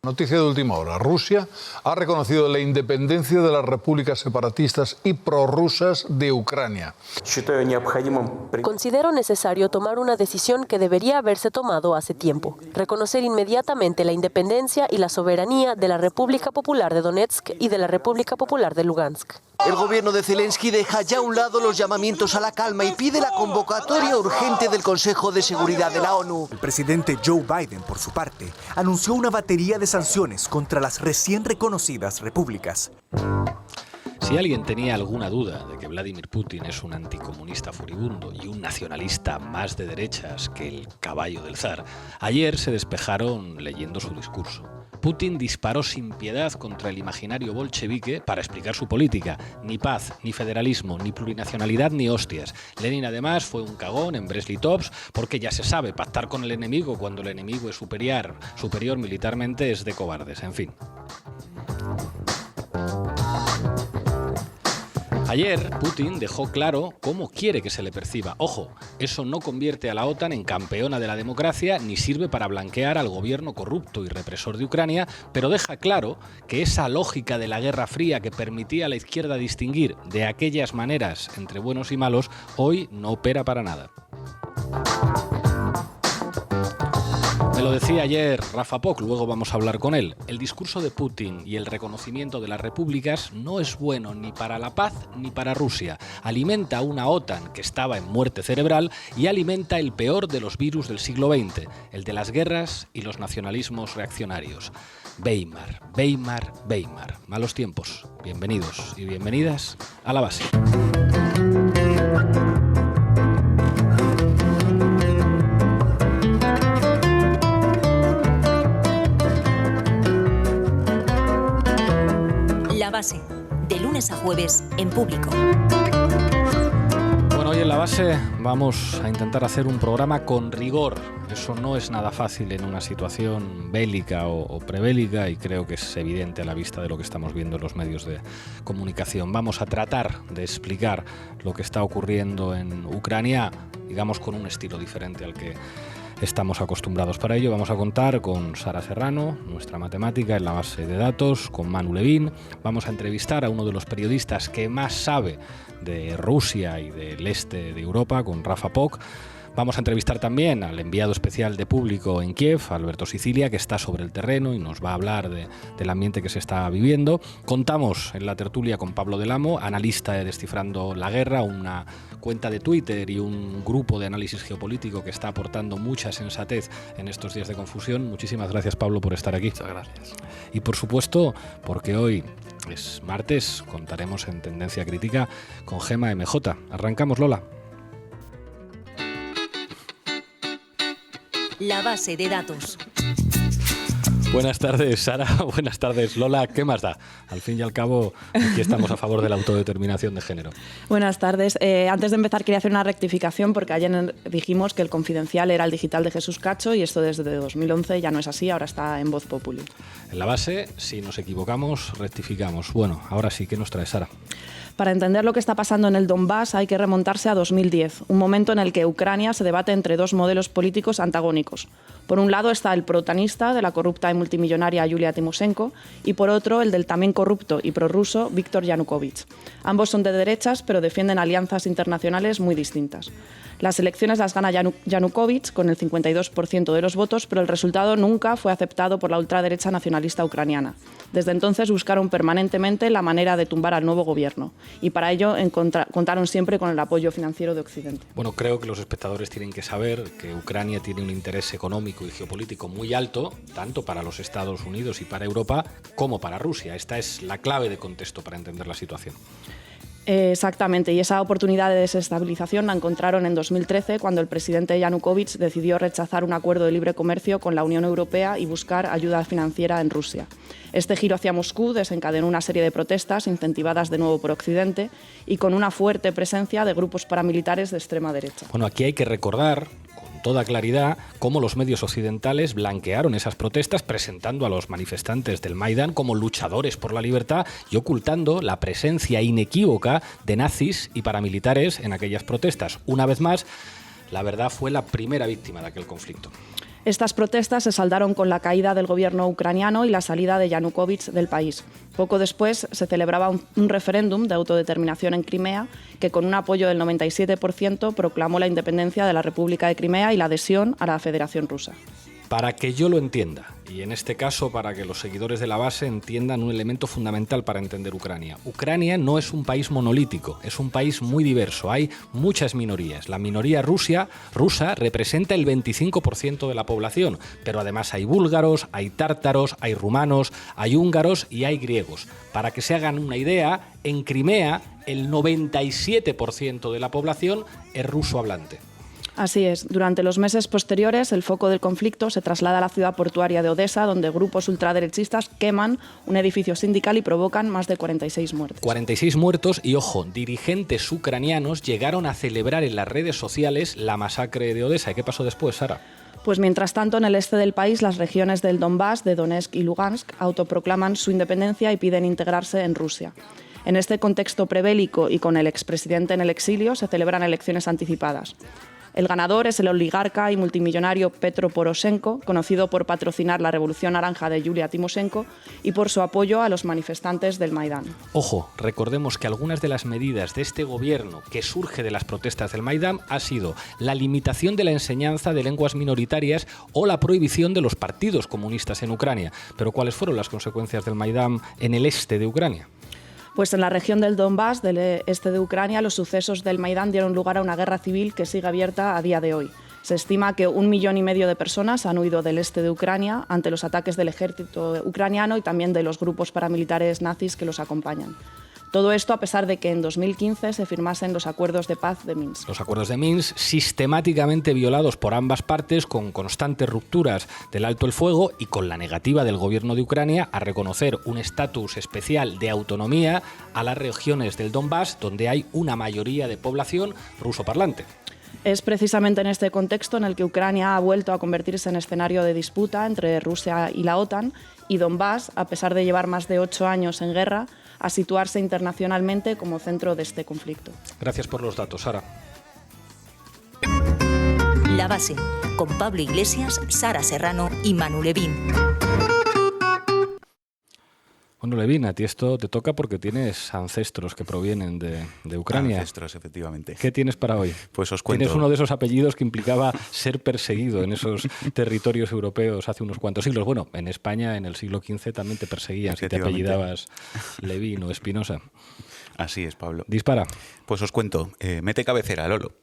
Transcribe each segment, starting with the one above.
Noticia de última hora. Rusia ha reconocido la independencia de las repúblicas separatistas y prorrusas de Ucrania. Considero necesario tomar una decisión que debería haberse tomado hace tiempo. Reconocer inmediatamente la independencia y la soberanía de la República Popular de Donetsk y de la República Popular de Lugansk. El gobierno de Zelensky deja ya a un lado los llamamientos a la calma y pide la convocatoria urgente del Consejo de Seguridad de la ONU. El presidente Joe Biden, por su parte, anunció una batería de sanciones contra las recién reconocidas repúblicas. Si alguien tenía alguna duda de que Vladimir Putin es un anticomunista furibundo y un nacionalista más de derechas que el caballo del zar, ayer se despejaron leyendo su discurso. Putin disparó sin piedad contra el imaginario bolchevique para explicar su política. Ni paz, ni federalismo, ni plurinacionalidad, ni hostias. Lenin además fue un cagón en Brest-Litovsk porque ya se sabe, pactar con el enemigo cuando el enemigo es superior militarmente es de cobardes, en fin. Ayer, Putin dejó claro cómo quiere que se le perciba. Ojo, eso no convierte a la OTAN en campeona de la democracia ni sirve para blanquear al gobierno corrupto y represor de Ucrania, pero deja claro que esa lógica de la Guerra Fría que permitía a la izquierda distinguir de aquellas maneras entre buenos y malos, hoy no opera para nada. Me lo decía ayer Rafa Poc, luego vamos a hablar con él. El discurso de Putin y el reconocimiento de las repúblicas no es bueno ni para la paz ni para Rusia. Alimenta una OTAN que estaba en muerte cerebral y alimenta el peor de los virus del siglo XX, el de las guerras y los nacionalismos reaccionarios. Weimar, Weimar, Weimar. Malos tiempos. Bienvenidos y bienvenidas a La Base. La Base, de lunes a jueves en Público. Bueno, hoy en La Base vamos a intentar hacer un programa con rigor. Eso no es nada fácil en una situación bélica o prebélica y creo que es evidente a la vista de lo que estamos viendo en los medios de comunicación. Vamos a tratar de explicar lo que está ocurriendo en Ucrania, digamos con un estilo diferente al que estamos acostumbrados. Para ello vamos a contar con Sara Serrano, nuestra matemática en La Base de datos, con Manu Levín. Vamos a entrevistar a uno de los periodistas que más sabe de Rusia y del este de Europa, con Rafa Poc. Vamos a entrevistar también al enviado especial de Público en Kiev, Alberto Sicilia, que está sobre el terreno y nos va a hablar del ambiente que se está viviendo. Contamos en la tertulia con Pablo Del Amo, analista de Descifrando la Guerra, una cuenta de Twitter y un grupo de análisis geopolítico que está aportando mucha sensatez en estos días de confusión. Muchísimas gracias, Pablo, por estar aquí. Muchas gracias. Y por supuesto, porque hoy es martes, contaremos en Tendencia Crítica con Gema MJ. Arrancamos, Lola. La Base de datos. Buenas tardes, Sara. Buenas tardes, Lola. ¿Qué más da? Al fin y al cabo, aquí estamos a favor de la autodeterminación de género. Buenas tardes. Antes de empezar, quería hacer una rectificación porque ayer dijimos que el Confidencial era el digital de Jesús Cacho y esto desde 2011 ya no es así, ahora está en Voz Populi. En La Base, si nos equivocamos, rectificamos. Bueno, ahora sí, ¿qué nos trae, Sara? Para entender lo que está pasando en el Donbass hay que remontarse a 2010, un momento en el que Ucrania se debate entre dos modelos políticos antagónicos. Por un lado está el protanista de la corrupta y multimillonaria Yulia Tymoshenko y por otro el del también corrupto y prorruso Viktor Yanukovych. Ambos son de derechas pero defienden alianzas internacionales muy distintas. Las elecciones las gana Yanukovych con el 52% de los votos, pero el resultado nunca fue aceptado por la ultraderecha nacionalista ucraniana. Desde entonces buscaron permanentemente la manera de tumbar al nuevo gobierno y para ello contaron siempre con el apoyo financiero de Occidente. Bueno, creo que los espectadores tienen que saber que Ucrania tiene un interés económico y geopolítico muy alto, tanto para los Estados Unidos y para Europa como para Rusia. Esta es la clave de contexto para entender la situación. Exactamente, y esa oportunidad de desestabilización la encontraron en 2013 cuando el presidente Yanukovych decidió rechazar un acuerdo de libre comercio con la Unión Europea y buscar ayuda financiera en Rusia. Este giro hacia Moscú desencadenó una serie de protestas incentivadas de nuevo por Occidente y con una fuerte presencia de grupos paramilitares de extrema derecha. Bueno, aquí hay que recordar con toda claridad cómo los medios occidentales blanquearon esas protestas presentando a los manifestantes del Maidán como luchadores por la libertad y ocultando la presencia inequívoca de nazis y paramilitares en aquellas protestas. Una vez más, la verdad fue la primera víctima de aquel conflicto. Estas protestas se saldaron con la caída del gobierno ucraniano y la salida de Yanukovych del país. Poco después se celebraba un referéndum de autodeterminación en Crimea que, con un apoyo del 97%, proclamó la independencia de la República de Crimea y la adhesión a la Federación Rusa. Para que yo lo entienda, y en este caso para que los seguidores de la base entiendan un elemento fundamental para entender Ucrania. Ucrania no es un país monolítico, es un país muy diverso, hay muchas minorías. La minoría rusa representa el 25% de la población, pero además hay búlgaros, hay tártaros, hay rumanos, hay húngaros y hay griegos. Para que se hagan una idea, en Crimea el 97% de la población es ruso hablante. Así es. Durante los meses posteriores, el foco del conflicto se traslada a la ciudad portuaria de Odesa, donde grupos ultraderechistas queman un edificio sindical y provocan más de 46 muertes. 46 muertos y, ojo, dirigentes ucranianos llegaron a celebrar en las redes sociales la masacre de Odesa. ¿Y qué pasó después, Sara? Pues mientras tanto, en el este del país, las regiones del Donbass, de Donetsk y Lugansk, autoproclaman su independencia y piden integrarse en Rusia. En este contexto prebélico y con el expresidente en el exilio, se celebran elecciones anticipadas. El ganador es el oligarca y multimillonario Petro Poroshenko, conocido por patrocinar la Revolución Naranja de Yulia Timoshenko y por su apoyo a los manifestantes del Maidán. Ojo, recordemos que algunas de las medidas de este gobierno que surge de las protestas del Maidán ha sido la limitación de la enseñanza de lenguas minoritarias o la prohibición de los partidos comunistas en Ucrania. Pero ¿cuáles fueron las consecuencias del Maidán en el este de Ucrania? Pues en la región del Donbass, del este de Ucrania, los sucesos del Maidán dieron lugar a una guerra civil que sigue abierta a día de hoy. Se estima que 1,5 millones de personas han huido del este de Ucrania ante los ataques del ejército ucraniano y también de los grupos paramilitares nazis que los acompañan. Todo esto a pesar de que en 2015 se firmasen los acuerdos de paz de Minsk. Los acuerdos de Minsk sistemáticamente violados por ambas partes, con constantes rupturas del alto el fuego y con la negativa del gobierno de Ucrania a reconocer un estatus especial de autonomía a las regiones del Donbass, donde hay una mayoría de población rusoparlante. Es precisamente en este contexto en el que Ucrania ha vuelto a convertirse en escenario de disputa entre Rusia y la OTAN, y Donbass, a pesar de llevar más de 8 años en guerra, a situarse internacionalmente como centro de este conflicto. Gracias por los datos, Sara. La Base, con Pablo Iglesias, Sara Serrano y Manu Levín. Bueno, Levín, a ti esto te toca porque tienes ancestros que provienen de Ucrania. Ancestros, efectivamente. ¿Qué tienes para hoy? Pues os cuento. Tienes uno de esos apellidos que implicaba ser perseguido en esos territorios europeos hace unos cuantos siglos. Bueno, en España en el siglo XV también te perseguían si te apellidabas Levín o Espinosa. Así es, Pablo. Dispara. Pues os cuento. Mete cabecera, Lolo.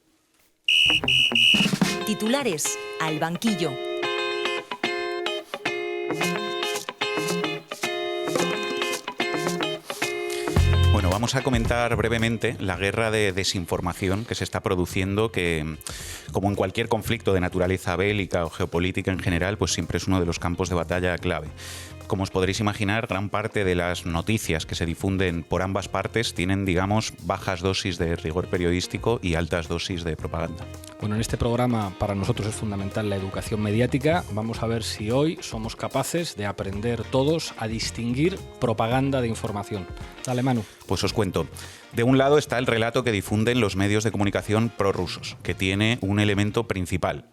Titulares al banquillo. Bueno, vamos a comentar brevemente la guerra de desinformación que se está produciendo, que, como en cualquier conflicto de naturaleza bélica o geopolítica en general, pues siempre es uno de los campos de batalla clave. Como os podréis imaginar, gran parte de las noticias que se difunden por ambas partes tienen, digamos, bajas dosis de rigor periodístico y altas dosis de propaganda. Bueno, en este programa para nosotros es fundamental la educación mediática. Vamos a ver si hoy somos capaces de aprender todos a distinguir propaganda de información. Dale, Manu. Pues os cuento. De un lado está el relato que difunden los medios de comunicación prorrusos, que tiene un elemento principal,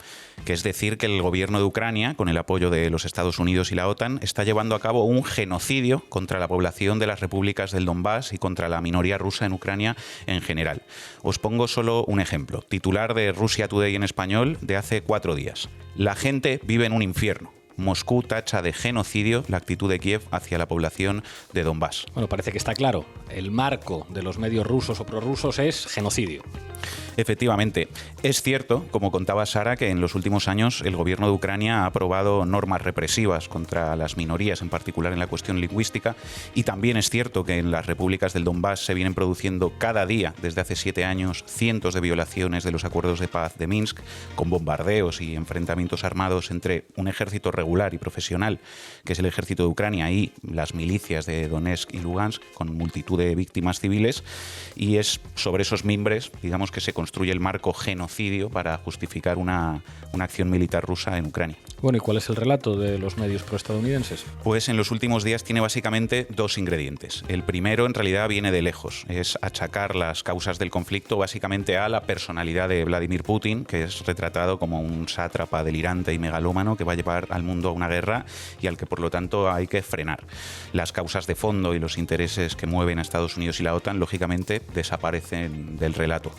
que es decir que el gobierno de Ucrania, con el apoyo de los Estados Unidos y la OTAN, está llevando a cabo un genocidio contra la población de las repúblicas del Donbass y contra la minoría rusa en Ucrania en general. Os pongo solo un ejemplo. Titular de Russia Today en español de hace 4 días. La gente vive en un infierno. Moscú tacha de genocidio la actitud de Kiev hacia la población de Donbass. Bueno, parece que está claro. El marco de los medios rusos o prorrusos es genocidio. Efectivamente. Es cierto, como contaba Sara, que en los últimos años el gobierno de Ucrania ha aprobado normas represivas contra las minorías, en particular en la cuestión lingüística, y también es cierto que en las repúblicas del Donbass se vienen produciendo cada día, desde hace 7 años, cientos de violaciones de los acuerdos de paz de Minsk, con bombardeos y enfrentamientos armados entre un ejército regular y profesional, que es el ejército de Ucrania, y las milicias de Donetsk y Lugansk, con multitud de víctimas civiles, y es sobre esos mimbres, digamos, que se construye el marco genocidio para justificar una acción militar rusa en Ucrania. Bueno, ¿y cuál es el relato de los medios proestadounidenses? Pues en los últimos días tiene básicamente dos ingredientes. El primero, en realidad, viene de lejos. Es achacar las causas del conflicto básicamente a la personalidad de Vladimir Putin, que es retratado como un sátrapa delirante y megalómano que va a llevar al mundo a una guerra y al que, por lo tanto, hay que frenar. Las causas de fondo y los intereses que mueven a Estados Unidos y la OTAN, lógicamente, desaparecen del relato.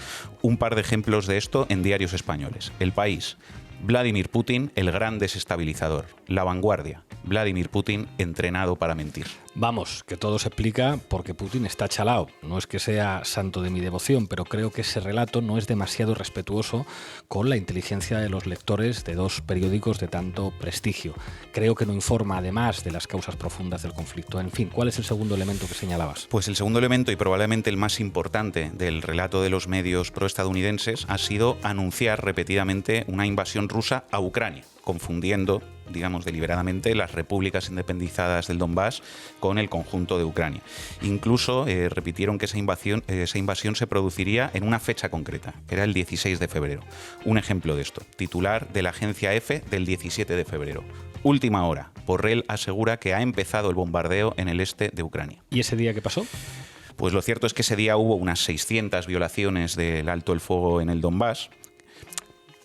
Un par de ejemplos de esto en diarios españoles. El País: Vladimir Putin, el gran desestabilizador. La Vanguardia: Vladimir Putin, entrenado para mentir. Vamos, que todo se explica porque Putin está chalao. No es que sea santo de mi devoción, pero creo que ese relato no es demasiado respetuoso con la inteligencia de los lectores de dos periódicos de tanto prestigio. Creo que no informa además de las causas profundas del conflicto. En fin, ¿cuál es el segundo elemento que señalabas? Pues el segundo elemento, y probablemente el más importante del relato de los medios proestadounidenses, ha sido anunciar repetidamente una invasión rusa a Ucrania, confundiendo, digamos, deliberadamente las repúblicas independizadas del Donbass con el conjunto de Ucrania. Incluso repitieron que esa invasión se produciría en una fecha concreta, que era el 16 de febrero. Un ejemplo de esto: titular de la agencia EFE del 17 de febrero. Última hora: Borrell asegura que ha empezado el bombardeo en el este de Ucrania. ¿Y ese día qué pasó? Pues lo cierto es que ese día hubo unas 600 violaciones del alto el fuego en el Donbass,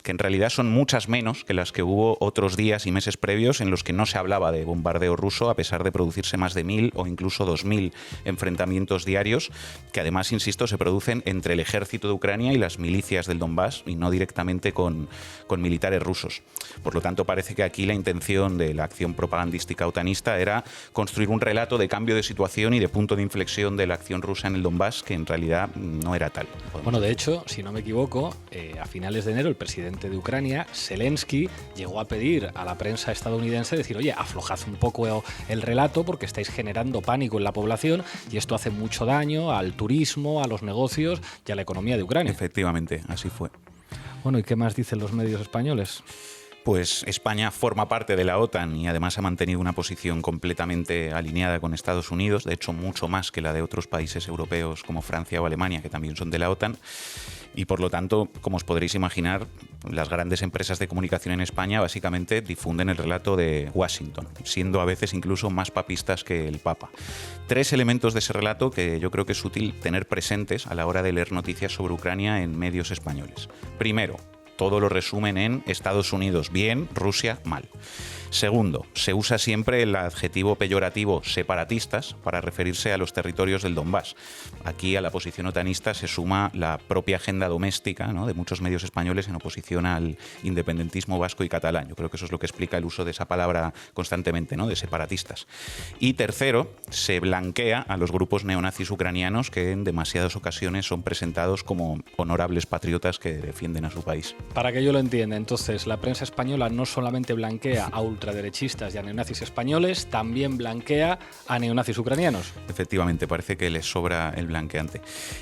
que en realidad son muchas menos que las que hubo otros días y meses previos en los que no se hablaba de bombardeo ruso, a pesar de producirse más de 1.000 o incluso 2.000 enfrentamientos diarios, que además, insisto, se producen entre el ejército de Ucrania y las milicias del Donbass y no directamente con militares rusos. Por lo tanto, parece que aquí la intención de la acción propagandística otanista era construir un relato de cambio de situación y de punto de inflexión de la acción rusa en el Donbass, que en realidad no era tal. Bueno, de hecho, si no me equivoco, a finales de enero el presidente de Ucrania, Zelensky, llegó a pedir a la prensa estadounidense decir: oye, aflojad un poco el relato porque estáis generando pánico en la población y esto hace mucho daño al turismo, a los negocios y a la economía de Ucrania. Efectivamente, así fue. Bueno, ¿y qué más dicen los medios españoles? Pues España forma parte de la OTAN y además ha mantenido una posición completamente alineada con Estados Unidos, de hecho mucho más que la de otros países europeos como Francia o Alemania, que también son de la OTAN. Y por lo tanto, como os podréis imaginar, las grandes empresas de comunicación en España básicamente difunden el relato de Washington, siendo a veces incluso más papistas que el Papa. Tres elementos de ese relato que yo creo que es útil tener presentes a la hora de leer noticias sobre Ucrania en medios españoles. Primero, todo lo resumen en Estados Unidos bien, Rusia mal. Segundo, se usa siempre el adjetivo peyorativo separatistas para referirse a los territorios del Donbass. Aquí a la posición otanista se suma la propia agenda doméstica, ¿no?, de muchos medios españoles en oposición al independentismo vasco y catalán. Yo creo que eso es lo que explica el uso de esa palabra constantemente, ¿no?, de separatistas. Y tercero, se blanquea a los grupos neonazis ucranianos que en demasiadas ocasiones son presentados como honorables patriotas que defienden a su país. Para que yo lo entienda, entonces, la prensa española no solamente blanquea a ultraderechistas y a neonazis españoles, también blanquea a neonazis ucranianos. Efectivamente, parece que les sobra el blanqueante.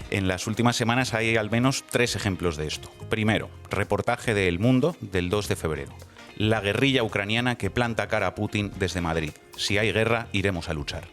En las últimas semanas hay al menos 3 ejemplos de esto. Primero, reportaje de El Mundo del 2 de febrero. La guerrilla ucraniana que planta cara a Putin desde Madrid. Si hay guerra, iremos a luchar.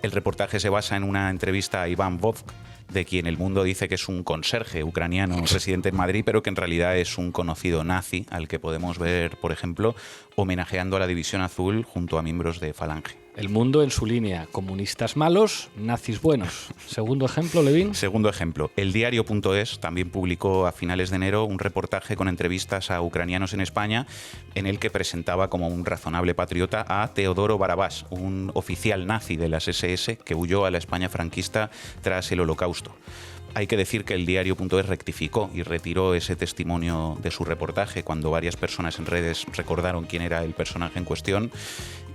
El reportaje se basa en una entrevista a Iván Vovk, de quien El Mundo dice que es un conserje ucraniano residente en Madrid, pero que en realidad es un conocido nazi al que podemos ver, por ejemplo, homenajeando a la División Azul junto a miembros de Falange. El Mundo en su línea: comunistas malos, nazis buenos. Segundo ejemplo, Levin. Segundo ejemplo, el diario.es también publicó a finales de enero un reportaje con entrevistas a ucranianos en España en el que presentaba como un razonable patriota a Teodoro Barabás, un oficial nazi de las SS que huyó a la España franquista tras el Holocausto. Hay que decir que el diario.es rectificó y retiró ese testimonio de su reportaje cuando varias personas en redes recordaron quién era el personaje en cuestión,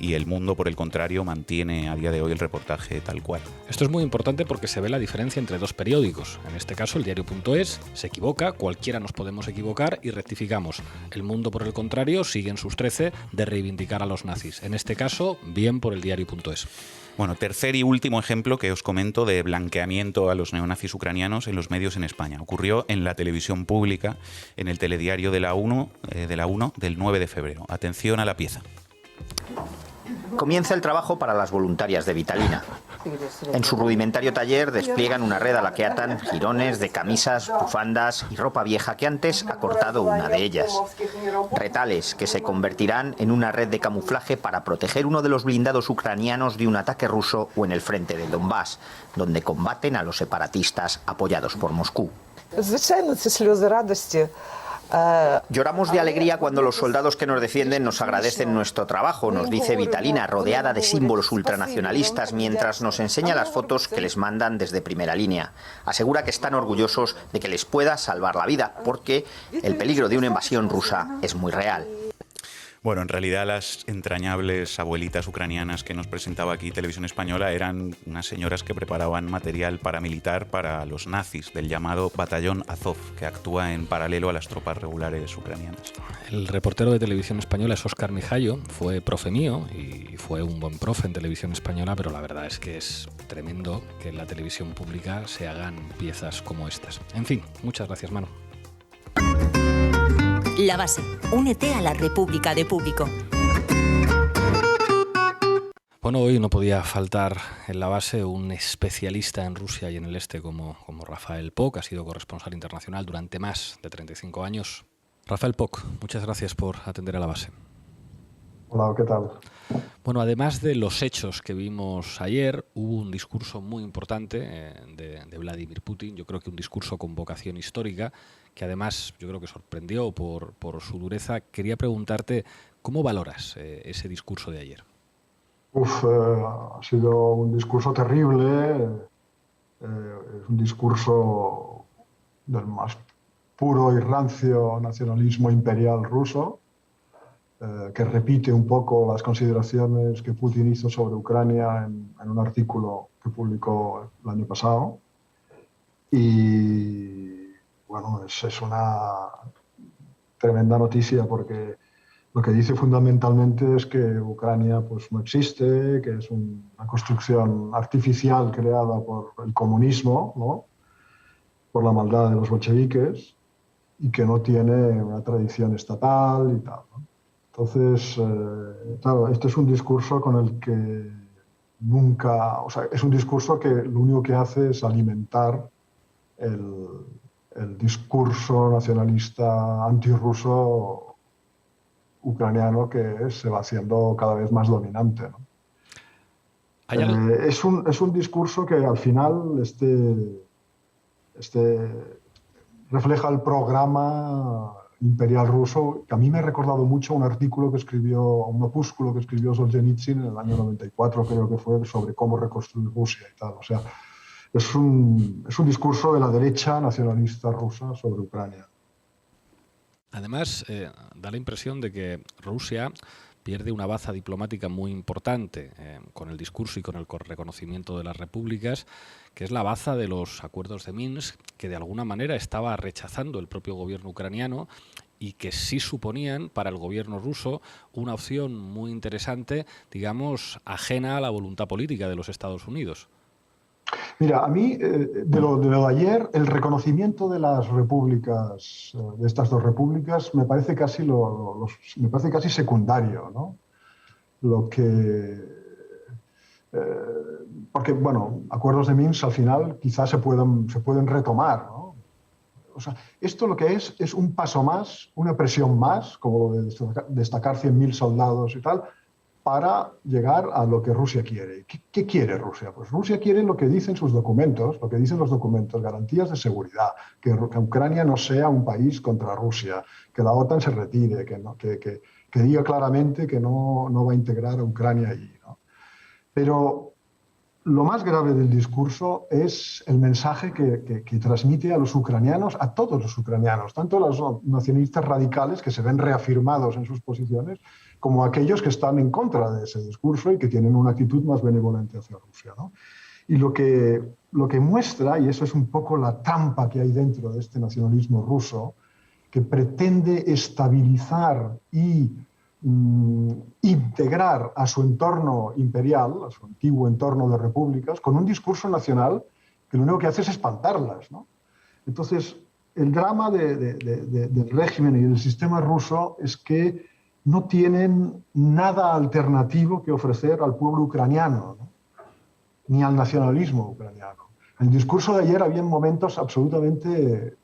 y El Mundo, por el contrario, mantiene a día de hoy el reportaje tal cual. Esto es muy importante porque se ve la diferencia entre dos periódicos. En este caso, el diario.es se equivoca, cualquiera nos podemos equivocar y rectificamos. El Mundo, por el contrario, sigue en sus 13 de reivindicar a los nazis. En este caso, bien por el diario.es. Bueno, tercer y último ejemplo que os comento de blanqueamiento a los neonazis ucranianos en los medios en España. Ocurrió en la televisión pública, en el telediario de la 1 del 9 de febrero. Atención a la pieza. Comienza el trabajo para las voluntarias de Vitalina. En su rudimentario taller despliegan una red a la que atan jirones de camisas, bufandas y ropa vieja que antes ha cortado una de ellas. Retales que se convertirán en una red de camuflaje para proteger uno de los blindados ucranianos de un ataque ruso o en el frente del Donbass, donde combaten a los separatistas apoyados por Moscú. Lloramos de alegría cuando los soldados que nos defienden nos agradecen nuestro trabajo, nos dice Vitalina, rodeada de símbolos ultranacionalistas, mientras nos enseña las fotos que les mandan desde primera línea. Asegura que están orgullosos de que les pueda salvar la vida, porque el peligro de una invasión rusa es muy real. Bueno, en realidad las entrañables abuelitas ucranianas que nos presentaba aquí Televisión Española eran unas señoras que preparaban material paramilitar para los nazis del llamado Batallón Azov, que actúa en paralelo a las tropas regulares ucranianas. El reportero de Televisión Española es Óscar Mijallo, fue profe mío y fue un buen profe en Televisión Española, pero la verdad es que es tremendo que en la televisión pública se hagan piezas como estas. En fin, muchas gracias, Manu. La Base. Únete a la República de Público. Bueno, hoy no podía faltar en La Base un especialista en Rusia y en el este como Rafael Poch, ha sido corresponsal internacional durante más de 35 años. Rafael Poch, muchas gracias por atender a La Base. Hola, ¿qué tal? Bueno, además de los hechos que vimos ayer, hubo un discurso muy importante de Vladimir Putin, yo creo que un discurso con vocación histórica, que además yo creo que sorprendió por su dureza. Quería preguntarte, ¿cómo valoras ese discurso de ayer? Ha sido un discurso terrible, es un discurso del más puro y rancio nacionalismo imperial ruso, que repite un poco las consideraciones que Putin hizo sobre Ucrania en un artículo que publicó el año pasado. Y bueno, es una tremenda noticia porque lo que dice fundamentalmente es que Ucrania pues, no existe, que es una construcción artificial creada por el comunismo, ¿no? Por la maldad de los bolcheviques, y que no tiene una tradición estatal y tal, ¿no? Entonces, claro, este es un discurso con el que nunca... O sea, es un discurso que lo único que hace es alimentar el discurso nacionalista antirruso ucraniano que se va haciendo cada vez más dominante, ¿no? Es un discurso que al final refleja el programa imperial ruso, que a mí me ha recordado mucho un opúsculo que escribió Solzhenitsyn en el año 94, creo que fue, sobre cómo reconstruir Rusia y tal. O sea, es un discurso de la derecha nacionalista rusa sobre Ucrania. Además, da la impresión de que Rusia pierde una baza diplomática muy importante con el discurso y con el reconocimiento de las repúblicas, que es la baza de los acuerdos de Minsk, que de alguna manera estaba rechazando el propio gobierno ucraniano y que sí suponían para el gobierno ruso una opción muy interesante, digamos, ajena a la voluntad política de los Estados Unidos. Mira, a mí, de lo de ayer, el reconocimiento de las repúblicas, de estas dos repúblicas, me parece casi secundario, ¿no? Porque, bueno, acuerdos de Minsk al final quizás se pueden retomar, ¿no? O sea, esto lo que es un paso más, una presión más, como lo de destacar 100.000 soldados y tal, para llegar a lo que Rusia quiere. ¿Qué quiere Rusia? Pues Rusia quiere lo que dicen sus documentos, garantías de seguridad, que Ucrania no sea un país contra Rusia, que la OTAN se retire, que diga claramente que no va a integrar a Ucrania allí, ¿no? Pero lo más grave del discurso es el mensaje que transmite a los ucranianos, a todos los ucranianos, tanto a los nacionalistas radicales que se ven reafirmados en sus posiciones, como aquellos que están en contra de ese discurso y que tienen una actitud más benevolente hacia Rusia, ¿no? Y lo que muestra, y eso es un poco la trampa que hay dentro de este nacionalismo ruso, que pretende estabilizar y integrar a su entorno imperial, a su antiguo entorno de repúblicas, con un discurso nacional que lo único que hace es espantarlas, ¿no? Entonces, el drama del régimen y del sistema ruso es que no tienen nada alternativo que ofrecer al pueblo ucraniano, ¿no? ni al nacionalismo ucraniano. En el discurso de ayer había momentos absolutamente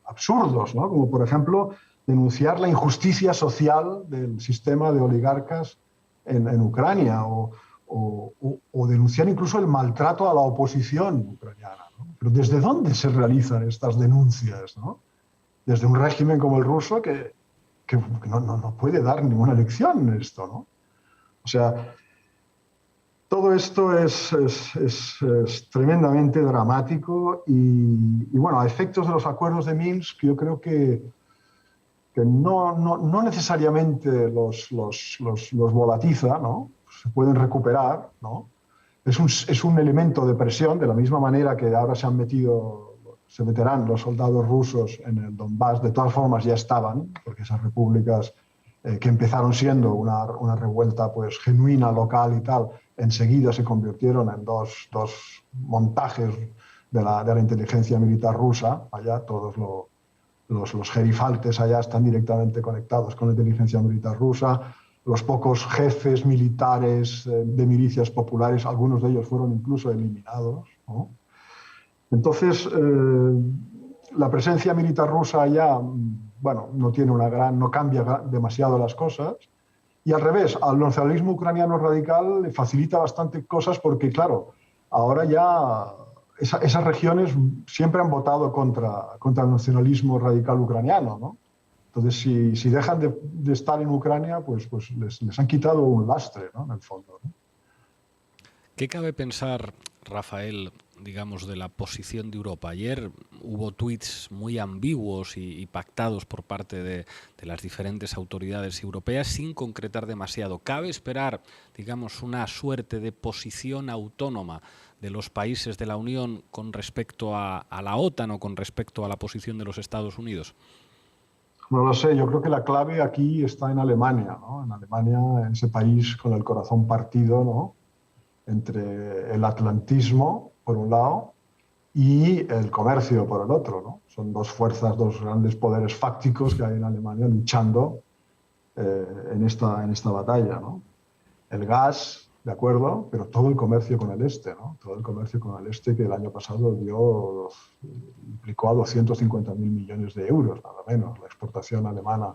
absurdos, ¿no? Como por ejemplo denunciar la injusticia social del sistema de oligarcas en Ucrania o denunciar incluso el maltrato a la oposición ucraniana, ¿no? Pero ¿desde dónde se realizan estas denuncias, ¿no? Desde un régimen como el ruso que no puede dar ninguna lección en esto, ¿no? O sea, todo esto es tremendamente dramático y bueno, a efectos de los acuerdos de Minsk, yo creo que no necesariamente los volatiza, ¿no? Se pueden recuperar, ¿no? Es un elemento de presión, de la misma manera que ahora se meterán los soldados rusos en el Donbass. De todas formas ya estaban, porque esas repúblicas que empezaron siendo una revuelta pues genuina, local y tal, enseguida se convirtieron en dos montajes de la inteligencia militar rusa. Allá todos los gerifaltes allá están directamente conectados con la inteligencia militar rusa. Los pocos jefes militares de milicias populares, algunos de ellos fueron incluso eliminados, ¿no? Entonces, la presencia militar rusa allá, bueno, no cambia demasiado las cosas. Y al revés, al nacionalismo ucraniano radical le facilita bastante cosas porque, claro, ahora ya esas regiones siempre han votado contra el nacionalismo radical ucraniano, ¿no? Entonces, si dejan de estar en Ucrania, pues les han quitado un lastre, ¿no? En el fondo, ¿no? ¿Qué cabe pensar, Rafael, digamos, de la posición de Europa? Ayer hubo tuits muy ambiguos y pactados por parte de las diferentes autoridades europeas sin concretar demasiado. ¿Cabe esperar, digamos, una suerte de posición autónoma de los países de la Unión con respecto a la OTAN o con respecto a la posición de los Estados Unidos? No lo sé, yo creo que la clave aquí está en Alemania, ¿no? En Alemania, en ese país con el corazón partido, ¿no? Entre el atlantismo, por un lado, y el comercio, por el otro, ¿no? Son dos fuerzas, dos grandes poderes fácticos que hay en Alemania luchando en esta batalla, ¿no? El gas, de acuerdo, pero todo el comercio con el este, ¿no? Todo el comercio con el este que el año pasado implicó a 250.000 millones de euros, nada menos, la exportación alemana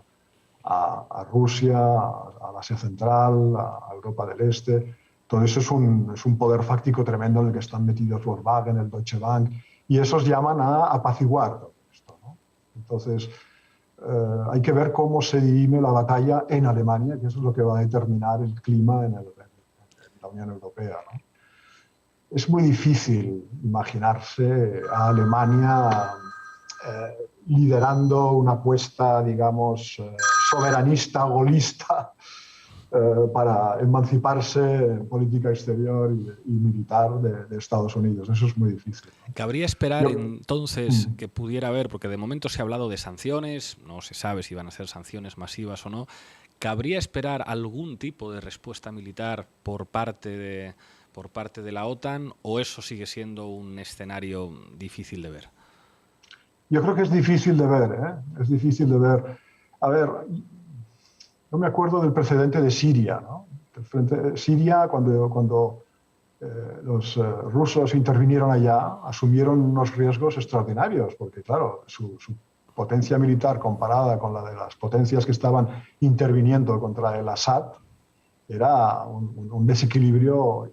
a Rusia, al Asia Central, a Europa del Este. Todo eso es un poder fáctico tremendo en el que están metidos Volkswagen, el Deutsche Bank, y esos llaman a apaciguar todo esto, ¿no? Entonces, hay que ver cómo se dirime la batalla en Alemania, que eso es lo que va a determinar el clima en la Unión Europea, ¿no? Es muy difícil imaginarse a Alemania liderando una apuesta, digamos, soberanista, golista, para emanciparse en política exterior y militar de Estados Unidos. Eso es muy difícil, ¿no? ¿Cabría esperar entonces que pudiera haber, porque de momento se ha hablado de sanciones, no se sabe si van a ser sanciones masivas o no, ¿cabría esperar algún tipo de respuesta militar por parte de la OTAN o eso sigue siendo un escenario difícil de ver? Yo creo que es difícil de ver, ¿eh? Es difícil de ver. A ver, yo me acuerdo del precedente de Siria, ¿no? Siria, cuando los rusos intervinieron allá, asumieron unos riesgos extraordinarios, porque claro, su potencia militar comparada con la de las potencias que estaban interviniendo contra el Assad era un desequilibrio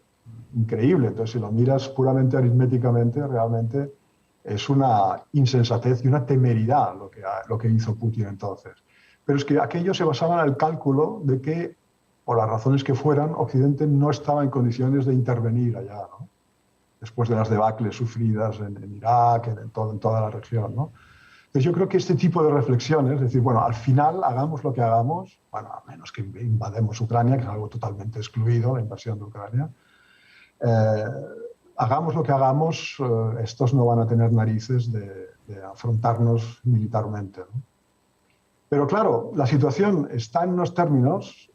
increíble. Entonces, si lo miras puramente aritméticamente, realmente es una insensatez y una temeridad lo que hizo Putin entonces. Pero es que aquello se basaba en el cálculo de que, por las razones que fueran, Occidente no estaba en condiciones de intervenir allá, ¿no? Después de las debacles sufridas en Irak, en toda la región, ¿no? Entonces yo creo que este tipo de reflexiones, es decir, bueno, al final hagamos lo que hagamos, bueno, a menos que invadamos Ucrania, que es algo totalmente excluido, la invasión de Ucrania, hagamos lo que hagamos, estos no van a tener narices de afrontarnos militarmente, ¿no? Pero claro, la situación está en unos términos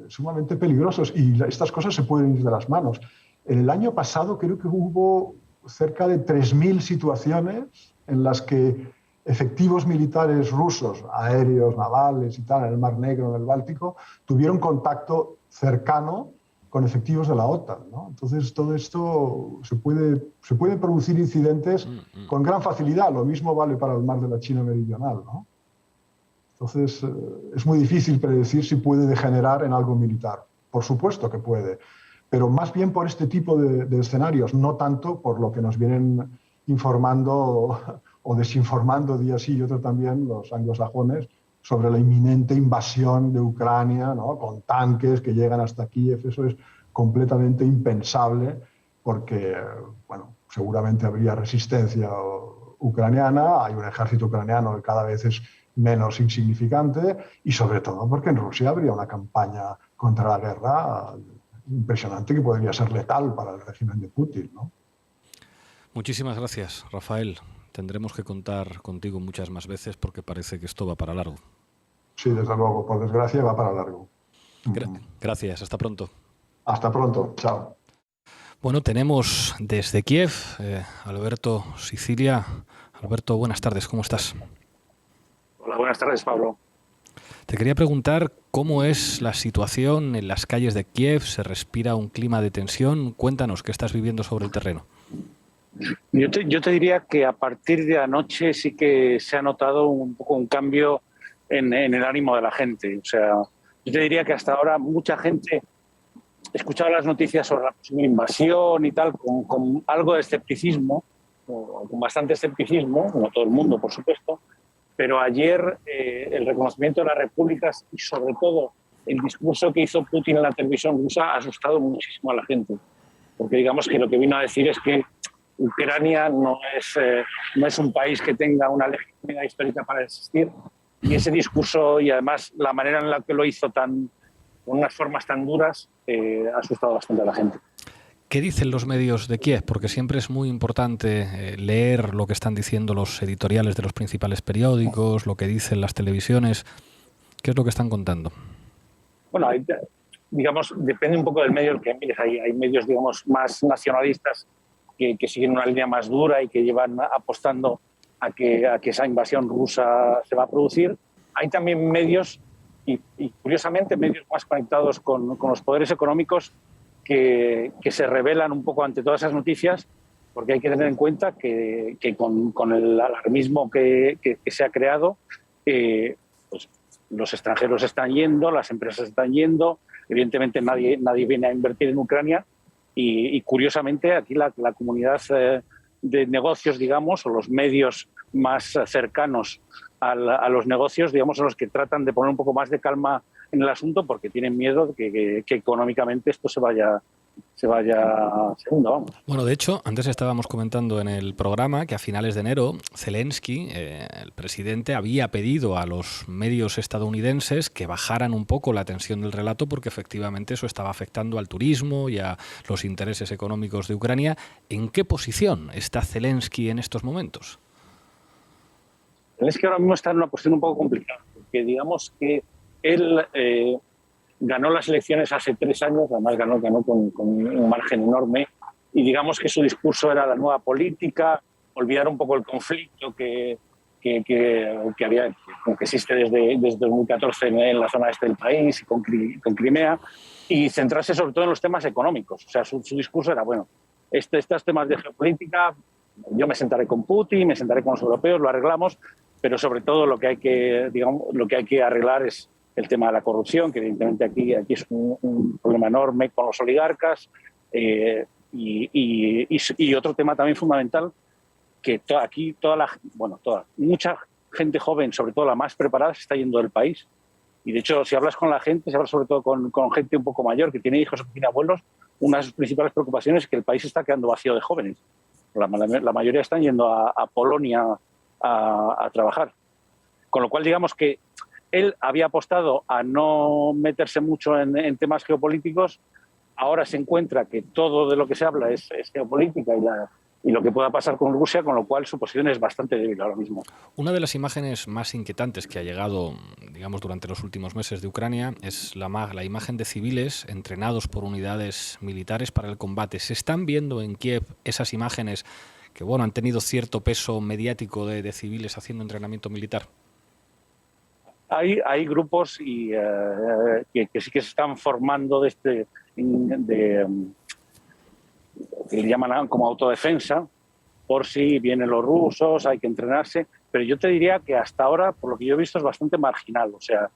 sumamente peligrosos y estas cosas se pueden ir de las manos. En el año pasado creo que hubo cerca de 3.000 situaciones en las que efectivos militares rusos, aéreos, navales y tal, en el Mar Negro, en el Báltico, tuvieron contacto cercano con efectivos de la OTAN, ¿no? Entonces, todo esto se puede producir incidentes con gran facilidad. Lo mismo vale para el mar de la China Meridional, ¿no? Entonces, es muy difícil predecir si puede degenerar en algo militar. Por supuesto que puede, pero más bien por este tipo de escenarios, no tanto por lo que nos vienen informando o desinformando día sí y otro también los anglosajones sobre la inminente invasión de Ucrania, ¿no? Con tanques que llegan hasta Kiev. Eso es completamente impensable porque, bueno, seguramente habría resistencia ucraniana, hay un ejército ucraniano que cada vez es menos insignificante y sobre todo porque en Rusia habría una campaña contra la guerra impresionante que podría ser letal para el régimen de Putin, ¿no? Muchísimas gracias, Rafael. Tendremos que contar contigo muchas más veces porque parece que esto va para largo. Sí, desde luego, por desgracia va para largo. Gracias, hasta pronto. Hasta pronto, chao. Bueno, tenemos desde Kiev Alberto Sicilia. Alberto, buenas tardes, ¿cómo estás? Hola, buenas tardes, Pablo. Te quería preguntar cómo es la situación en las calles de Kiev. ¿Se respira un clima de tensión? Cuéntanos, ¿qué estás viviendo sobre el terreno? Yo te diría que a partir de anoche sí que se ha notado un poco un cambio en el ánimo de la gente. O sea, yo te diría que hasta ahora mucha gente escuchaba las noticias sobre la posible invasión y tal con algo de escepticismo, o con bastante escepticismo, como todo el mundo, por supuesto, pero ayer el reconocimiento de las repúblicas y sobre todo el discurso que hizo Putin en la televisión rusa ha asustado muchísimo a la gente, porque digamos que lo que vino a decir es que Ucrania no es un país que tenga una legitimidad histórica para existir, y ese discurso y además la manera en la que lo hizo con unas formas tan duras ha asustado bastante a la gente. ¿Qué dicen los medios de Kiev? Porque siempre es muy importante leer lo que están diciendo los editoriales de los principales periódicos, lo que dicen las televisiones. ¿Qué es lo que están contando? Bueno, digamos, depende un poco del medio que mires. Hay medios, digamos, más nacionalistas que siguen una línea más dura y que llevan apostando a que esa invasión rusa se va a producir. Hay también medios, y curiosamente medios más conectados con los poderes económicos, que se rebelan un poco ante todas esas noticias, porque hay que tener en cuenta que con el alarmismo que se ha creado, pues los extranjeros están yendo, las empresas están yendo, evidentemente nadie viene a invertir en Ucrania y curiosamente aquí la comunidad de negocios, digamos, o los medios más cercanos a los negocios, digamos, son los que tratan de poner un poco más de calma en el asunto porque tienen miedo de que económicamente esto se vaya segunda, vamos. Bueno, de hecho, antes estábamos comentando en el programa que a finales de enero Zelensky, el presidente, había pedido a los medios estadounidenses que bajaran un poco la tensión del relato porque efectivamente eso estaba afectando al turismo y a los intereses económicos de Ucrania. ¿En qué posición está Zelensky en estos momentos? Zelensky ahora mismo está en una posición un poco complicada, porque digamos que él ganó las elecciones hace 3 años, además ganó con un margen enorme, y digamos que su discurso era la nueva política, olvidar un poco el conflicto que existe desde 2014 en la zona este del país y con Crimea, y centrarse sobre todo en los temas económicos. O sea, su discurso era, bueno, estos temas de geopolítica, yo me sentaré con Putin, me sentaré con los europeos, lo arreglamos, pero sobre todo lo que hay que arreglar es el tema de la corrupción, que evidentemente aquí es un problema enorme con los oligarcas, y otro tema también fundamental, que mucha gente joven, sobre todo la más preparada, se está yendo del país. Y de hecho, si hablas con la gente, si hablas sobre todo con gente un poco mayor, que tiene hijos o que tiene abuelos, una de sus principales preocupaciones es que el país está quedando vacío de jóvenes. La mayoría están yendo a Polonia a trabajar. Con lo cual, digamos que él había apostado a no meterse mucho en temas geopolíticos. Ahora se encuentra que todo de lo que se habla es geopolítica y lo que pueda pasar con Rusia, con lo cual su posición es bastante débil ahora mismo. Una de las imágenes más inquietantes que ha llegado, digamos, durante los últimos meses de Ucrania es la imagen de civiles entrenados por unidades militares para el combate. ¿Se están viendo en Kiev esas imágenes que, bueno, han tenido cierto peso mediático de civiles haciendo entrenamiento militar? hay grupos que sí que se están formando que le llaman como autodefensa, por si vienen los rusos, hay que entrenarse, pero yo te diría que hasta ahora, por lo que yo he visto, es bastante marginal. O sea,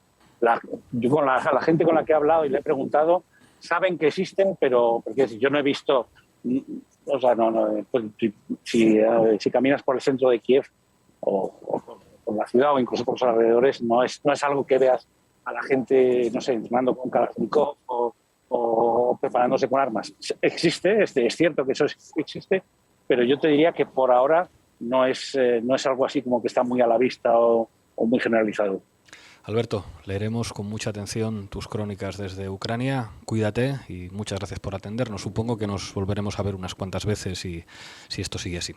yo con la gente con la que he hablado y le he preguntado, saben que existen, pero porque yo no he visto, o sea, pues, si caminas por el centro de Kiev o por la ciudad o incluso por los alrededores, no es algo que veas a la gente, no sé, entrenando con Kalashnikov o preparándose con armas. Existe, es cierto que eso existe, pero yo te diría que por ahora no es algo así como que está muy a la vista o muy generalizado. Alberto, leeremos con mucha atención tus crónicas desde Ucrania. Cuídate y muchas gracias por atendernos. Supongo que nos volveremos a ver unas cuantas veces si esto sigue así.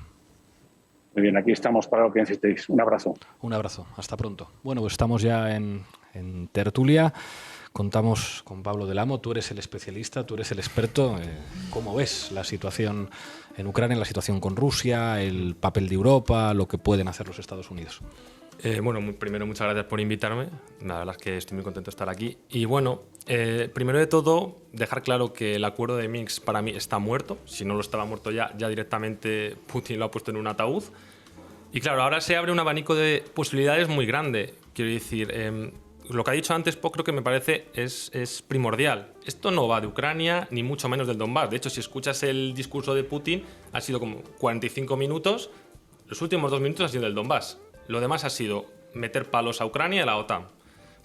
Muy bien, aquí estamos para lo que necesitéis. Un abrazo. Un abrazo. Hasta pronto. Bueno, pues estamos ya en tertulia. Contamos con Pablo del Amo. Tú eres el especialista, tú eres el experto. ¿Cómo ves la situación en Ucrania, la situación con Rusia, el papel de Europa, lo que pueden hacer los Estados Unidos? Bueno, primero muchas gracias por invitarme, la verdad es que estoy muy contento de estar aquí. Y bueno, primero de todo, dejar claro que el acuerdo de Minsk para mí está muerto. Si no lo estaba muerto ya directamente Putin lo ha puesto en un ataúd. Y claro, ahora se abre un abanico de posibilidades muy grande. Quiero decir, lo que ha dicho antes creo que me parece es primordial. Esto no va de Ucrania, ni mucho menos del Donbass. De hecho, si escuchas el discurso de Putin, ha sido como 45 minutos. Los últimos 2 minutos han sido del Donbass. Lo demás ha sido meter palos a Ucrania y a la OTAN.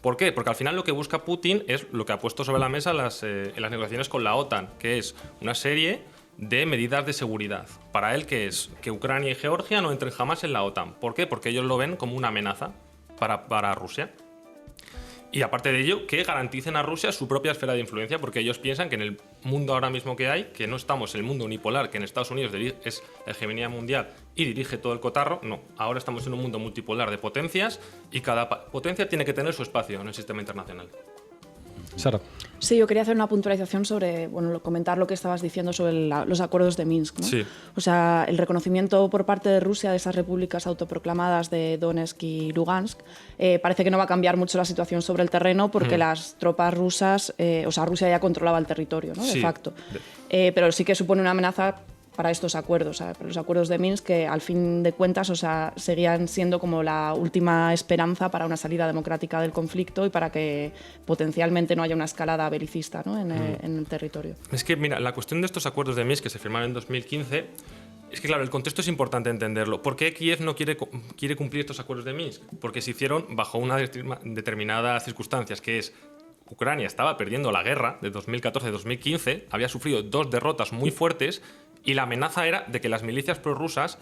¿Por qué? Porque al final lo que busca Putin es lo que ha puesto sobre la mesa en las negociaciones con la OTAN, que es una serie de medidas de seguridad. Para él, ¿qué es? Que Ucrania y Georgia no entren jamás en la OTAN. ¿Por qué? Porque ellos lo ven como una amenaza para Rusia. Y aparte de ello, que garanticen a Rusia su propia esfera de influencia, porque ellos piensan que en el mundo ahora mismo que hay, que no estamos en el mundo unipolar, que en Estados Unidos es la hegemonía mundial y dirige todo el cotarro, no. Ahora estamos en un mundo multipolar de potencias y cada potencia tiene que tener su espacio en el sistema internacional. Sara. Sí, yo quería hacer una puntualización sobre, comentar lo que estabas diciendo sobre los acuerdos de Minsk, ¿no? Sí. O sea, el reconocimiento por parte de Rusia de esas repúblicas autoproclamadas de Donetsk y Lugansk parece que no va a cambiar mucho la situación sobre el terreno porque las tropas rusas, Rusia ya controlaba el territorio, ¿no? De facto. Pero sí que supone una amenaza para estos acuerdos, para los acuerdos de Minsk, que al fin de cuentas seguían siendo como la última esperanza para una salida democrática del conflicto y para que potencialmente no haya una escalada belicista, ¿no? en el territorio. Es que, mira, la cuestión de estos acuerdos de Minsk que se firmaron en 2015, es que, claro, el contexto es importante entenderlo. ¿Por qué Kiev no quiere cumplir estos acuerdos de Minsk? Porque se hicieron bajo unas determinadas circunstancias, que es Ucrania estaba perdiendo la guerra de 2014-2015, había sufrido 2 derrotas muy fuertes y la amenaza era de que las milicias prorrusas,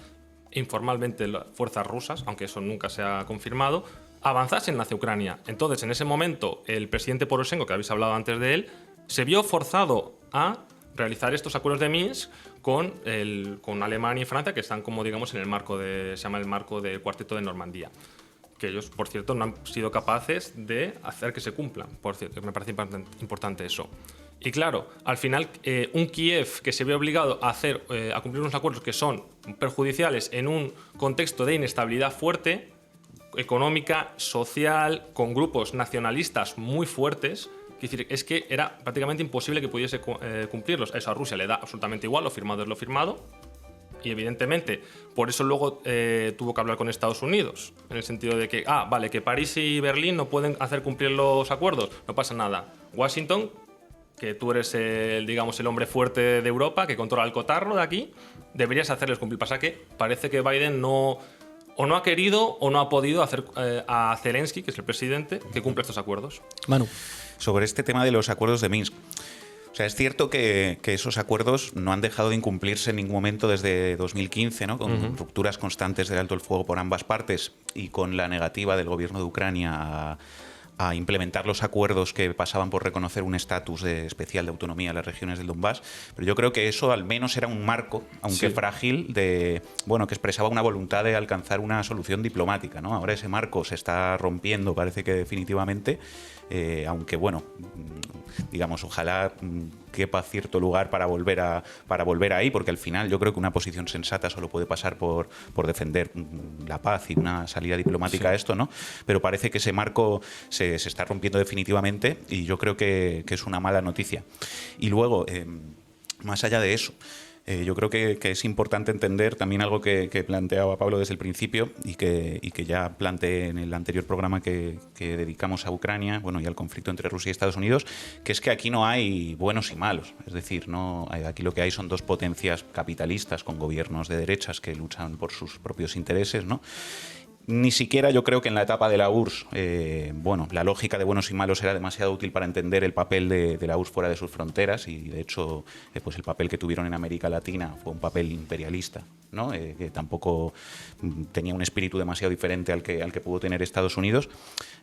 informalmente las fuerzas rusas, aunque eso nunca se ha confirmado, avanzasen hacia Ucrania. Entonces, en ese momento, el presidente Poroshenko, que habéis hablado antes de él, se vio forzado a realizar estos acuerdos de Minsk con Alemania y Francia, que están como, digamos, en el marco se llama el marco del Cuarteto de Normandía. Que ellos, por cierto, no han sido capaces de hacer que se cumplan. Por cierto, me parece importante eso. Y claro, al final, un Kiev que se ve obligado a cumplir unos acuerdos que son perjudiciales en un contexto de inestabilidad fuerte, económica, social, con grupos nacionalistas muy fuertes, es que era prácticamente imposible que pudiese cumplirlos. Eso a Rusia le da absolutamente igual, lo firmado es lo firmado. Y evidentemente, por eso luego tuvo que hablar con Estados Unidos, en el sentido de que, vale, que París y Berlín no pueden hacer cumplir los acuerdos, no pasa nada. Washington, que tú eres el hombre fuerte de Europa, que controla el cotarro de aquí, deberías hacerles cumplir. Pasa que parece que Biden no ha querido o no ha podido hacer a Zelensky, que es el presidente, que cumpla estos acuerdos. Manu. Sobre este tema de los acuerdos de Minsk. O sea, es cierto que esos acuerdos no han dejado de incumplirse en ningún momento desde 2015, ¿no? Con rupturas constantes del alto el fuego por ambas partes y con la negativa del gobierno de Ucrania a implementar los acuerdos que pasaban por reconocer un estatus especial de autonomía a las regiones del Donbass. Pero yo creo que eso al menos era un marco, aunque frágil, que expresaba una voluntad de alcanzar una solución diplomática, ¿no? Ahora ese marco se está rompiendo, parece que definitivamente, aunque digamos, ojalá quepa cierto lugar para volver ahí, porque al final yo creo que una posición sensata solo puede pasar por defender la paz y una salida diplomática a esto, ¿no? Pero parece que ese marco se está rompiendo definitivamente y yo creo que es una mala noticia. Y luego, más allá de eso, yo creo que es importante entender también algo que planteaba Pablo desde el principio y que ya planteé en el anterior programa que dedicamos a Ucrania, bueno, y al conflicto entre Rusia y Estados Unidos, que es que aquí no hay buenos y malos. Es decir, aquí lo que hay son dos potencias capitalistas con gobiernos de derechas que luchan por sus propios intereses, ¿no? Ni siquiera yo creo que en la etapa de la URSS, la lógica de buenos y malos era demasiado útil para entender el papel de la URSS fuera de sus fronteras y, de hecho, pues el papel que tuvieron en América Latina fue un papel imperialista, ¿no? Que tampoco tenía un espíritu demasiado diferente al que pudo tener Estados Unidos.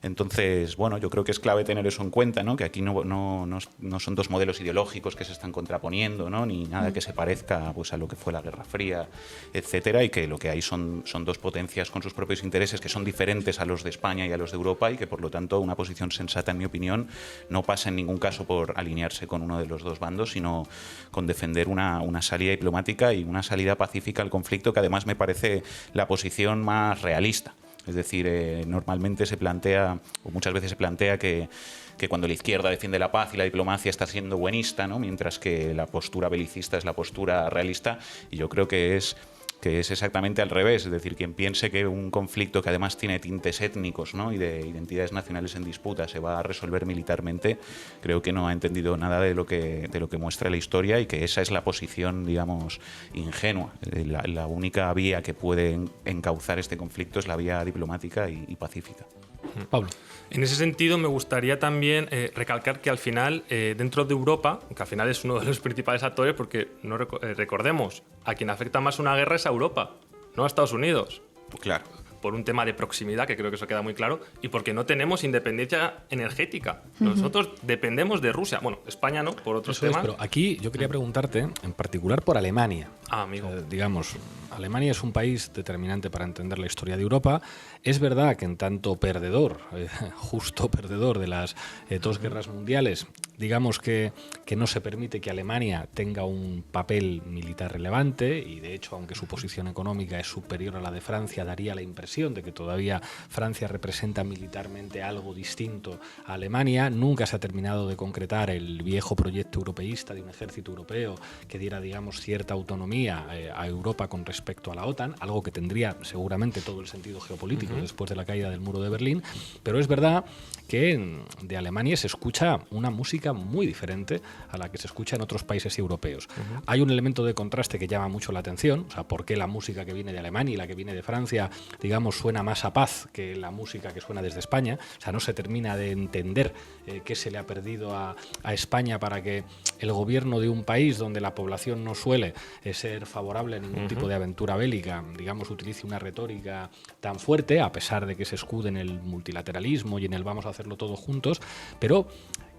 Entonces, bueno, yo creo que es clave tener eso en cuenta, ¿no? Que aquí no son dos modelos ideológicos que se están contraponiendo, ¿no? Ni nada que se parezca pues, a lo que fue la Guerra Fría, etcétera, y que lo que hay son dos potencias con sus propios intereses que son diferentes a los de España y a los de Europa y que, por lo tanto, una posición sensata, en mi opinión, no pasa en ningún caso por alinearse con uno de los dos bandos, sino con defender una salida diplomática y una salida pacífica al conflicto, que además me parece la posición más realista. Es decir, normalmente se plantea, o muchas veces se plantea que cuando la izquierda defiende la paz y la diplomacia está siendo buenista, ¿no? Mientras que la postura belicista es la postura realista, y yo creo que es exactamente al revés. Es decir, quien piense que un conflicto que además tiene tintes étnicos, ¿no? y de identidades nacionales en disputa se va a resolver militarmente, creo que no ha entendido nada de lo que muestra la historia y que esa es la posición, digamos, ingenua. La única vía que puede encauzar este conflicto es la vía diplomática y pacífica. Pablo. En ese sentido, me gustaría también recalcar que al final, dentro de Europa, que al final es uno de los principales actores, porque no recordemos, a quien afecta más una guerra es a Europa, no a Estados Unidos. Claro. Por un tema de proximidad, que creo que eso queda muy claro, y porque no tenemos independencia energética. Nosotros dependemos de Rusia. Bueno, España no, por otros temas. Pero aquí yo quería preguntarte, en particular por Alemania. Amigo. Digamos, Alemania es un país determinante para entender la historia de Europa. Es verdad que en tanto perdedor, justo perdedor de las dos guerras mundiales, digamos que no se permite que Alemania tenga un papel militar relevante y, de hecho, aunque su posición económica es superior a la de Francia, daría la impresión de que todavía Francia representa militarmente algo distinto a Alemania. Nunca se ha terminado de concretar el viejo proyecto europeísta de un ejército europeo que diera, digamos, cierta autonomía a Europa con respecto a la OTAN, algo que tendría seguramente todo el sentido geopolítico después de la caída del muro de Berlín. Pero es verdad que de Alemania se escucha una música muy diferente a la que se escucha en otros países europeos. Hay un elemento de contraste que llama mucho la atención, o sea, ¿por qué la música que viene de Alemania y la que viene de Francia, digamos, suena más a paz que la música que suena desde España? O sea, no se termina de entender qué se le ha perdido a España para que el gobierno de un país donde la población no suele ser favorable a ningún tipo de aventura bélica, digamos, utilice una retórica tan fuerte, a pesar de que se escude en el multilateralismo y en el vamos a hacerlo todos juntos, pero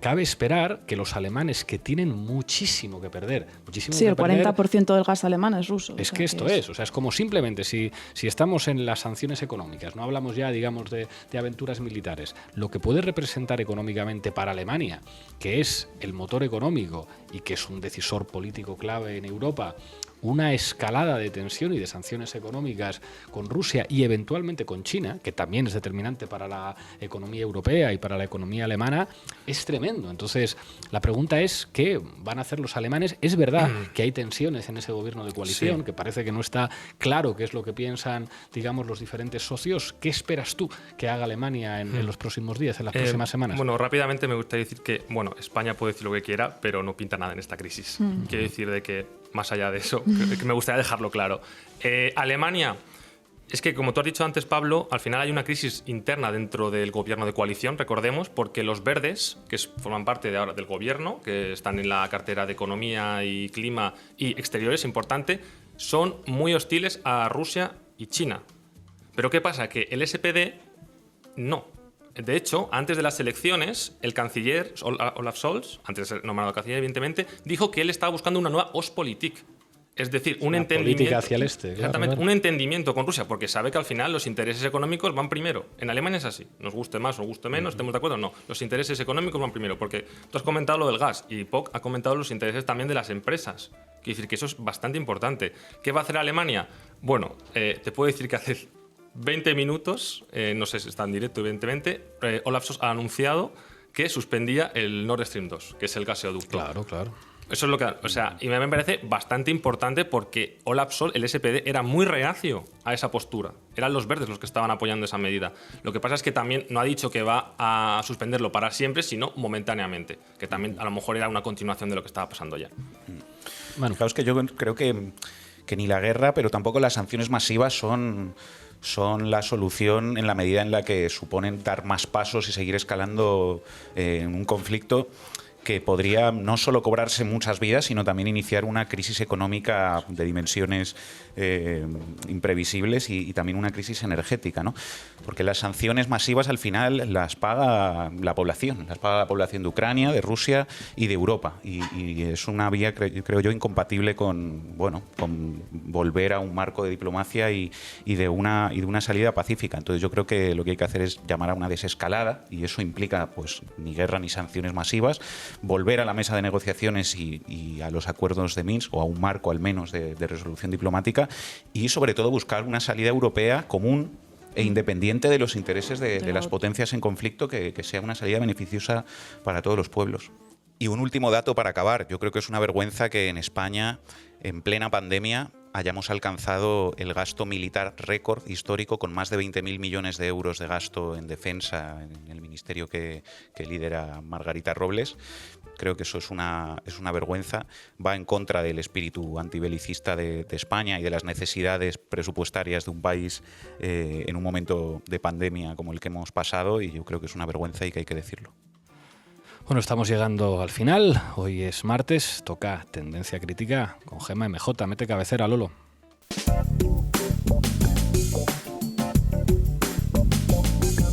cabe esperar que los alemanes, que tienen muchísimo que perder, sí, el 40% del gas alemán es ruso. Es que esto es, o sea, es como simplemente si estamos en las sanciones económicas, no hablamos ya, digamos, de aventuras militares, lo que puede representar económicamente para Alemania, que es el motor económico y que es un decisor político clave en Europa, una escalada de tensión y de sanciones económicas con Rusia y eventualmente con China, que también es determinante para la economía europea y para la economía alemana, es tremendo. Entonces, la pregunta es, ¿qué van a hacer los alemanes? Es verdad que hay tensiones en ese gobierno de coalición, sí, que parece que no está claro qué es lo que piensan, digamos, los diferentes socios. ¿Qué esperas tú que haga Alemania en los próximos días, en las próximas semanas? Bueno, rápidamente me gustaría decir que, bueno, España puede decir lo que quiera, pero no pinta nada en esta crisis. Quiero decir de que, más allá de eso, que me gustaría dejarlo claro. Alemania, es que, como tú has dicho antes, Pablo, al final hay una crisis interna dentro del gobierno de coalición, recordemos, porque los verdes, que forman parte de ahora del gobierno, que están en la cartera de Economía y Clima y Exteriores, importante, son muy hostiles a Rusia y China. Pero ¿qué pasa? Que el SPD no. De hecho, antes de las elecciones, el canciller Olaf Scholz, antes de ser nombrado canciller, evidentemente, dijo que él estaba buscando una nueva Ostpolitik. Es decir, un Una entendimiento. política hacia el este, claro, Exactamente, claro. un entendimiento con Rusia, porque sabe que al final los intereses económicos van primero. En Alemania es así. Nos guste más o nos guste menos, ¿estemos de acuerdo? No. Los intereses económicos van primero, porque tú has comentado lo del gas y Poc ha comentado los intereses también de las empresas. Quiere decir que eso es bastante importante. ¿Qué va a hacer Alemania? Bueno, te puedo decir que hace 20 minutos, no sé si está en directo, evidentemente, Olaf Scholz ha anunciado que suspendía el Nord Stream 2, que es el gasoducto. Claro, claro. Eso es lo que, o sea, y me parece bastante importante porque Olaf Scholz, el SPD, era muy reacio a esa postura. Eran los verdes los que estaban apoyando esa medida. Lo que pasa es que también no ha dicho que va a suspenderlo para siempre, sino momentáneamente, que también a lo mejor era una continuación de lo que estaba pasando ya. Bueno, claro, es que yo creo que ni la guerra, pero tampoco las sanciones masivas son la solución en la medida en la que suponen dar más pasos y seguir escalando en un conflicto que podría no solo cobrarse muchas vidas, sino también iniciar una crisis económica de dimensiones imprevisibles y también una crisis energética, ¿no? Porque las sanciones masivas al final las paga la población de Ucrania, de Rusia y de Europa. Y es una vía, creo yo, incompatible con volver a un marco de diplomacia y de una salida pacífica. Entonces yo creo que lo que hay que hacer es llamar a una desescalada, y eso implica pues ni guerra ni sanciones masivas, volver a la mesa de negociaciones y a los acuerdos de Minsk, o a un marco al menos de resolución diplomática, y sobre todo buscar una salida europea común e independiente de los intereses de las potencias en conflicto, que sea una salida beneficiosa para todos los pueblos. Y un último dato para acabar. Yo creo que es una vergüenza que en España, en plena pandemia, hayamos alcanzado el gasto militar récord histórico, con más de 20.000 millones de euros de gasto en defensa en el ministerio que lidera Margarita Robles. Creo que eso es una vergüenza, va en contra del espíritu antibelicista de España y de las necesidades presupuestarias de un país en un momento de pandemia como el que hemos pasado, y yo creo que es una vergüenza y que hay que decirlo. Bueno, estamos llegando al final. Hoy es martes, toca Tendencia Crítica con Gemma MJ. Mete cabecera, Lolo.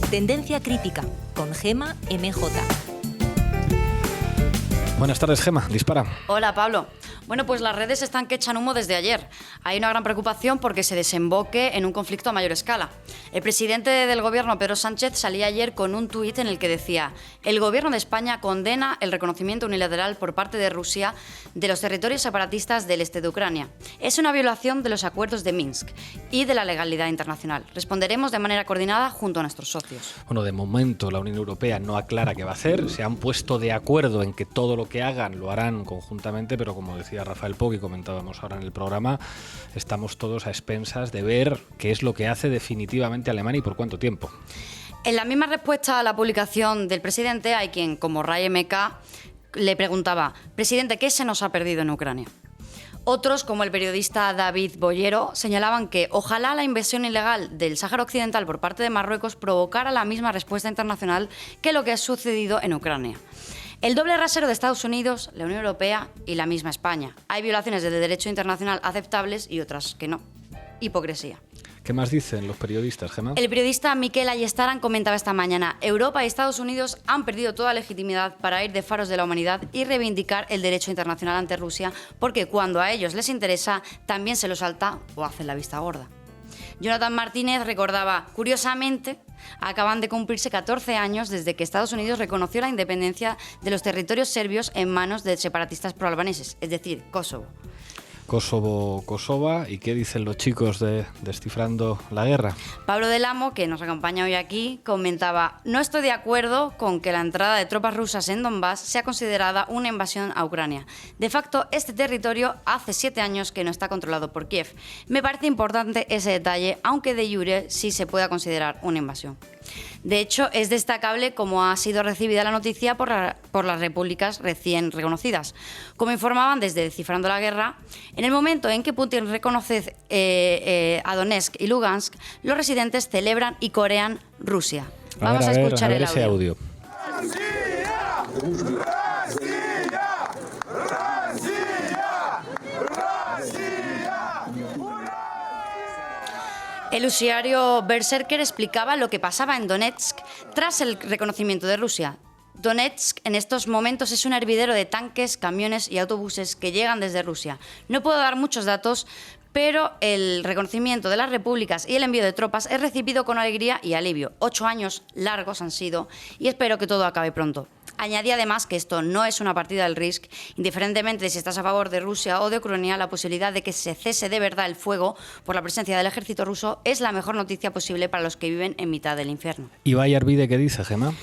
Tendencia Crítica con Gemma MJ. Buenas tardes, Gemma. Dispara. Hola, Pablo. Bueno, pues las redes están que echan humo desde ayer. Hay una gran preocupación porque se desemboque en un conflicto a mayor escala. El presidente del gobierno, Pedro Sánchez, salía ayer con un tuit en el que decía: el gobierno de España condena el reconocimiento unilateral por parte de Rusia de los territorios separatistas del este de Ucrania. Es una violación de los acuerdos de Minsk y de la legalidad internacional. Responderemos de manera coordinada junto a nuestros socios. Bueno, de momento la Unión Europea no aclara qué va a hacer. Se han puesto de acuerdo en que todo lo que hagan lo harán conjuntamente, pero como decía Rafael Poc y comentábamos ahora en el programa, estamos todos a expensas de ver qué es lo que hace definitivamente Alemania y por cuánto tiempo. En la misma respuesta a la publicación del presidente, hay quien, como Ray MK, le preguntaba: presidente, ¿qué se nos ha perdido en Ucrania? Otros, como el periodista David Bollero, señalaban que ojalá la invasión ilegal del Sáhara Occidental por parte de Marruecos provocara la misma respuesta internacional que lo que ha sucedido en Ucrania. El doble rasero de Estados Unidos, la Unión Europea y la misma España. Hay violaciones del derecho internacional aceptables y otras que no. Hipocresía. ¿Qué más dicen los periodistas, Gemma? El periodista Miquel Ayestaran comentaba esta mañana: Europa y Estados Unidos han perdido toda legitimidad para ir de faros de la humanidad y reivindicar el derecho internacional ante Rusia, porque cuando a ellos les interesa, también se lo salta o hacen la vista gorda. Jonathan Martínez recordaba: curiosamente, acaban de cumplirse 14 años desde que Estados Unidos reconoció la independencia de los territorios serbios en manos de separatistas proalbaneses, es decir, Kosovo. Kosovo, ¿y qué dicen los chicos de Descifrando la Guerra? Pablo del Amo, que nos acompaña hoy aquí, comentaba: no estoy de acuerdo con que la entrada de tropas rusas en Donbass sea considerada una invasión a Ucrania. De facto, este territorio hace 7 años que no está controlado por Kiev. Me parece importante ese detalle, aunque de jure sí se pueda considerar una invasión. De hecho, es destacable cómo ha sido recibida la noticia por las repúblicas recién reconocidas. Como informaban desde Descifrando la Guerra, en el momento en que Putin reconoce a Donetsk y Lugansk, los residentes celebran y corean Rusia. Vamos a escuchar el audio. El usuario Berserker explicaba lo que pasaba en Donetsk tras el reconocimiento de Rusia. Donetsk en estos momentos es un hervidero de tanques, camiones y autobuses que llegan desde Rusia. No puedo dar muchos datos, pero el reconocimiento de las repúblicas y el envío de tropas es recibido con alegría y alivio. 8 años largos han sido y espero que todo acabe pronto. Añadí además que esto no es una partida del Risk. Indiferentemente de si estás a favor de Rusia o de Ucrania, la posibilidad de que se cese de verdad el fuego por la presencia del ejército ruso es la mejor noticia posible para los que viven en mitad del infierno. ¿Y Bayer Vide qué dice, Gemma?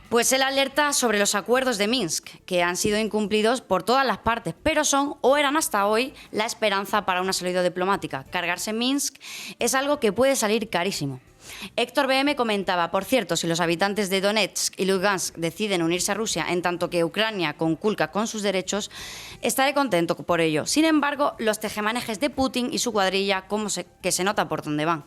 Pues él alerta sobre los acuerdos de Minsk, que han sido incumplidos por todas las partes, pero son, o eran hasta hoy, la esperanza para una salida diplomática. Cargarse Minsk es algo que puede salir carísimo. Héctor BM comentaba, por cierto, si los habitantes de Donetsk y Lugansk deciden unirse a Rusia en tanto que Ucrania conculca con sus derechos, estaré contento por ello. Sin embargo, los tejemanejes de Putin y su cuadrilla, que se nota por dónde van.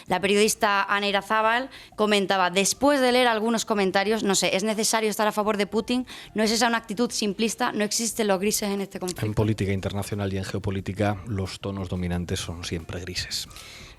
La periodista Ana Irazábal comentaba, después de leer algunos comentarios, no sé, ¿es necesario estar a favor de Putin? ¿No es esa una actitud simplista? ¿No existen los grises en este conflicto? En política internacional y en geopolítica los tonos dominantes son siempre grises.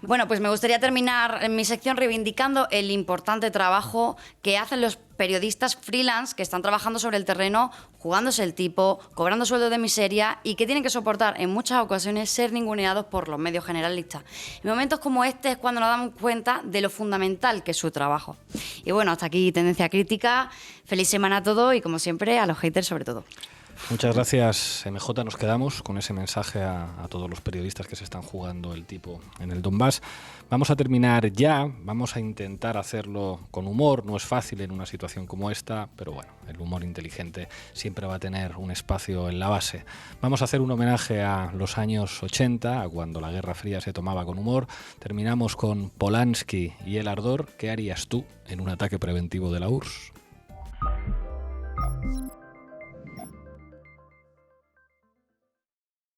Bueno, pues me gustaría terminar en mi sección reivindicando el importante trabajo que hacen los periodistas freelance que están trabajando sobre el terreno, jugándose el tipo, cobrando sueldo de miseria y que tienen que soportar en muchas ocasiones ser ninguneados por los medios generalistas. En momentos como este es cuando nos damos cuenta de lo fundamental que es su trabajo. Y bueno, hasta aquí Tendencia Crítica. Feliz semana a todos y como siempre a los haters sobre todo. Muchas gracias, MJ. Nos quedamos con ese mensaje a todos los periodistas que se están jugando el tipo en el Donbass. Vamos a terminar ya, vamos a intentar hacerlo con humor. No es fácil en una situación como esta, pero bueno, el humor inteligente siempre va a tener un espacio en la base. Vamos a hacer un homenaje a los años 80, a cuando la Guerra Fría se tomaba con humor. Terminamos con Polanski y El Ardor. ¿Qué harías tú en un ataque preventivo de la URSS?